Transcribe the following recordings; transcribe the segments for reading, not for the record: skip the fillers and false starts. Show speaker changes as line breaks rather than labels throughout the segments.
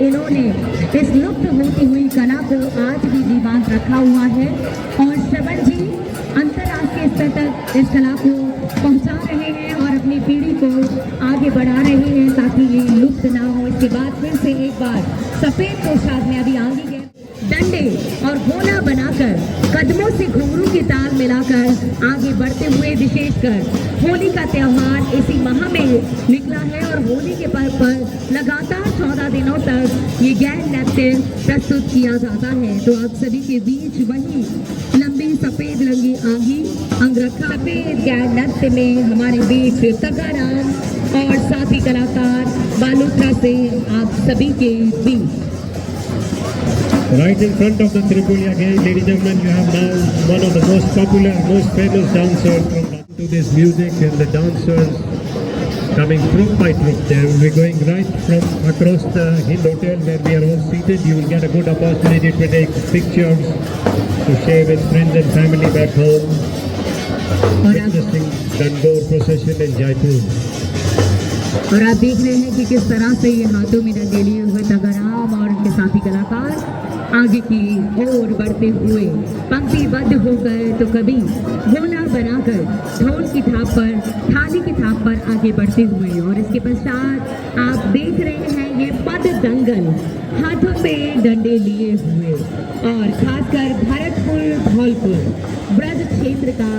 इन्होंने इस लुप्त होती हुई कला को आज भी जीवंत रखा हुआ है और श्रवण जी अंतर्राष्ट्रीय स्तर तक इस कला को पहुंचा रहे हैं और अपनी पीढ़ी को आगे बढ़ा रहे हैं ताकि ये लुप्त ना हो। इसके बाद फिर से एक बार सफेद पोशाक में अभी आगे गए डंडे और गोला बनाकर कदमों से घुंघरू की ताल मिलाकर आगे बढ़ते हुए विशेषकर होली का त्यौहार इसी माह में निकला है और होली के पर्व पर लगातार 14 दिनों तक ये गैर नृत्य प्रस्तुत किया जाता है। तो आप सभी के बीच वही लंबी सफेद रंगी आंगी अंगरखा सफेद गैर नृत्य में हमारे बीच तकाराम और साथी कलाकार बालूत्रा से आप सभी के बीच।
Right in front of the Tripoli again, ladies and gentlemen, you have now one of the most popular, most famous dancers to this music, and the dancers coming troop by troop. They will be going right from across the Hind Hotel where we are all seated. You will get a good opportunity to take pictures, to share with friends and family back home. Witnessing Gangor procession in Jaipur.
और आप देख रहे हैं कि किस तरह से ये हाथों में डंडे लिए हुए तगराम और उनके साथी कलाकार आगे की ओर बढ़ते हुए पंक्तिबद्ध होकर तो कभी गोला बनाकर ढोल की थाप पर थाली की थाप पर आगे बढ़ते हुए और इसके पश्चात आप देख रहे हैं ये पद दंगल हाथों पे डंडे लिए हुए और खासकर भरतपुर धौलपुर ब्रज क्षेत्र का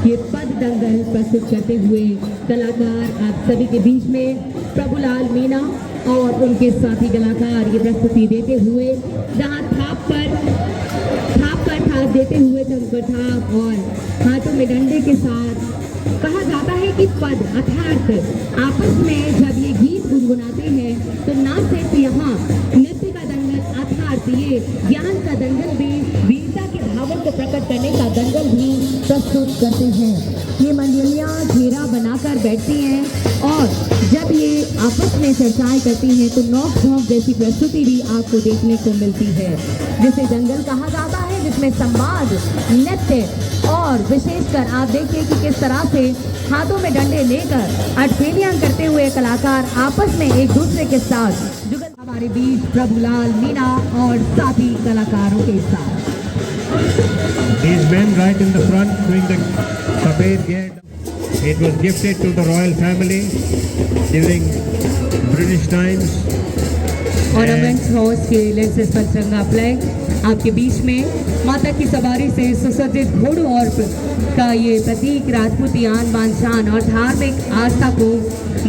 ये पद दंगल प्रस्तुत करते हुए कलाकार आप सभी के बीच में प्रभुलाल मीना और उनके साथी कलाकार ये प्रस्तुति देते हुए जहाँ थाप देते हुए उनको थाप और हाथों में डंडे के साथ कहा जाता है कि पद अर्थात आपस में जब ये गीत गुनगुनाते हैं तो ना सिर्फ यहाँ नृत्य का दंगल अर्थात ये ज्ञान का दंगल भी वीरता के भावों को प्रकट करने का दंगल भी प्रस्तुत करते हैं। ये मंडलियाँ घेरा बनाकर बैठती हैं और जब ये आपस में चर्चाएं करती हैं तो नोक झोंक जैसी प्रस्तुति भी आपको देखने को मिलती है जिसे दंगल कहा जाता है, जिसमें संवाद नृत्य और विशेषकर आप देखिए कि किस तरह से हाथों में डंडे लेकर अटखेलियां करते हुए कलाकार आपस में एक दूसरे के साथ जुगल हमारे बीच प्रभुलाल मीना और साथी कलाकारों के साथ।
These men right in the front doing the Sabed Gate. It was gifted to the royal family during British times.
Ornaments house के लेंसेज पर चंगा फ्लैग आपके बीच में माता की सवारी से सुसज्जित घोड़ों और का ये प्रतीक राजपूती आन बान शान और धार्मिक आस्था को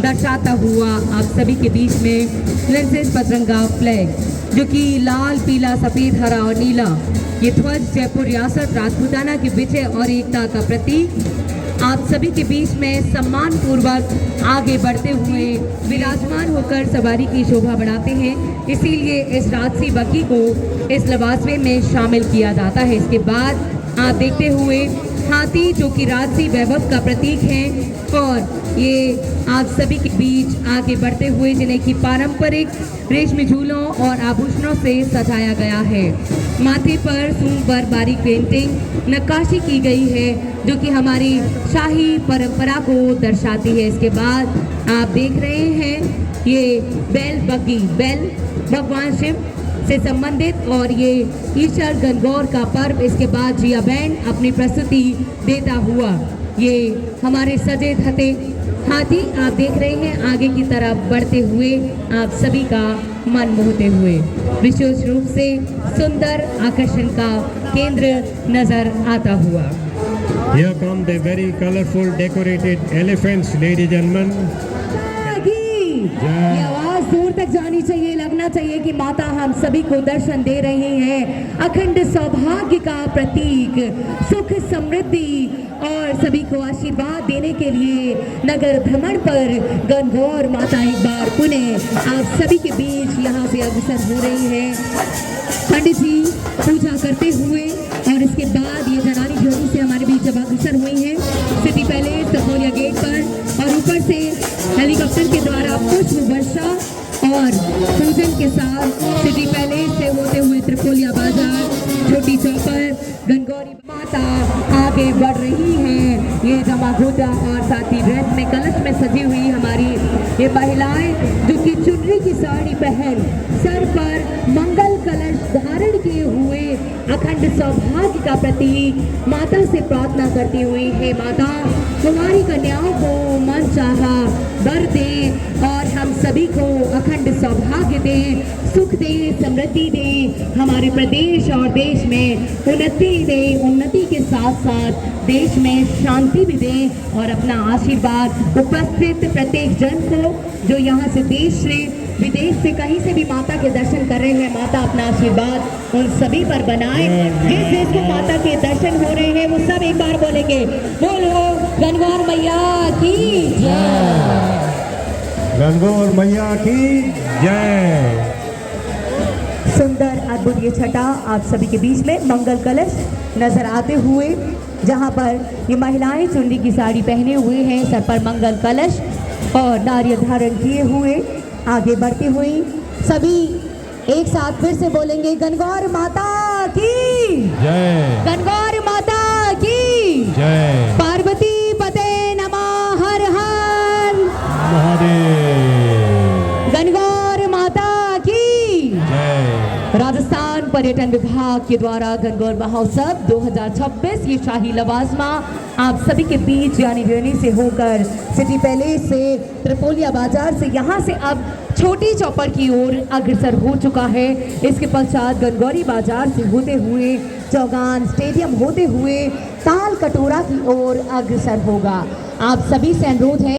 दर्शाता हुआ आप सभी के बीच में लेंसेज पर चंगा फ्लैग जो कि लाल पीला सफ़ेद हरा और नीला ये ध्वज जयपुर रियासत राजपूताना की विजय और एकता का प्रतीक आप सभी के बीच में सम्मान पूर्वक आगे बढ़ते हुए विराजमान होकर सवारी की शोभा बढ़ाते हैं। इसीलिए इस राजसी बग्घी को इस लवाजमे में शामिल किया जाता है। इसके बाद आप देखते हुए हाथी जो कि राजसी वैभव का प्रतीक है और ये आप सभी के बीच आगे बढ़ते हुए जिन्हें की पारंपरिक रेशमी झूलों और आभूषणों से सजाया गया है। माथे पर सूंड पर बारीक पेंटिंग नक्काशी की गई है जो कि हमारी शाही परंपरा को दर्शाती है। इसके बाद आप देख रहे हैं ये बैल बग्घी बैल भगवान शिव से संबंधित और ये ईश्वर गणगौर का पर्व। इसके बाद जिया बैंड अपनी प्रस्तुति देता हुआ ये हमारे सजे धते हाथी आप देख रहे हैं आगे की तरफ बढ़ते हुए आप सभी का मन मोहते हुए विशेष रूप से सुंदर आकर्षण का केंद्र नजर आता हुआ।
Here come the very colorful decorated elephants, ladies and gentlemen.
ये आवाज दूर तक जानी चाहिए, लगना चाहिए कि माता हम सभी को दर्शन दे रहे हैं। अखंड सौभाग्य का प्रतीक, सुख समृद्धि और सभी को आशीर्वाद देने के लिए नगर भ्रमण पर गणगौर माता एक बार पुनः आप सभी के बीच यहाँ से अग्रसर हो रही है। पंडित जी पूजा करते हुए और इसके बाद ये जनानी जोड़ी से हमारे बीच जब अग्रसर हुई हैं सिटी पैलेस तपोलिया गेट पर और ऊपर से हेलीकॉप्टर के द्वारा पुष्प वर्षा और पूजन के साथ सिटी पैलेस से होते हुए त्रिपोलिया बाजार छोटी चौपर गणगौरी माता आगे बढ़ रही हैं। ये जमाघोटा और साथ ही रथ में कलश में सजी हुई हमारी ये महिलाएं जो कि चुनरी की साड़ी पहन सर पर मंगल कलश धारण किए हुए अखंड सौभाग्य का प्रतीक माता से प्रार्थना करती हुई, हे माता कुमारी कन्याओं को मन चाहा वर दे और हम सभी को अखंड सौभाग्य दे, सुख दे, समृद्धि दे, हमारे प्रदेश और देश में उन्नति दे, उन्नति के साथ साथ देश में शांति भी दे और अपना आशीर्वाद उपस्थित प्रत्येक जन को जो यहाँ से देश से विदेश से कहीं से भी माता के दर्शन कर रहे हैं, माता अपना आशीर्वाद उन सभी पर बनाए। जिस देश को माता के दर्शन हो रहे हैं वो सब एक बार बोलेंगे, बोलो गणगौर मैया की जय,
गणगौर मैया की जय।
सुंदर अद्भुत ये छटा आप सभी के बीच में मंगल कलश नजर आते हुए, जहां पर ये महिलाएं चुन्नी की साड़ी पहने हुए हैं, सर पर मंगल कलश और नारियल धारण किए हुए आगे बढ़ती हुई सभी एक साथ फिर से बोलेंगे, गणगौर माता की
जय,
गणगौर माता की
जय,
पार्वती पते नमः, हर हर
महादेव,
गणगौर माता की
जय।
राजस्थान पर्यटन विभाग के द्वारा गणगौर महोत्सव 2026 ये शाही लवाजमा आप सभी के बीच यानी रेनी से होकर सिटी पैलेस से त्रिपोलिया बाजार से यहाँ से अब छोटी चौपर की ओर अग्रसर हो चुका है। इसके पश्चात गणगौरी बाजार से होते हुए चौगान स्टेडियम होते हुए ताल कटोरा की ओर अग्रसर होगा। आप सभी से अनुरोध है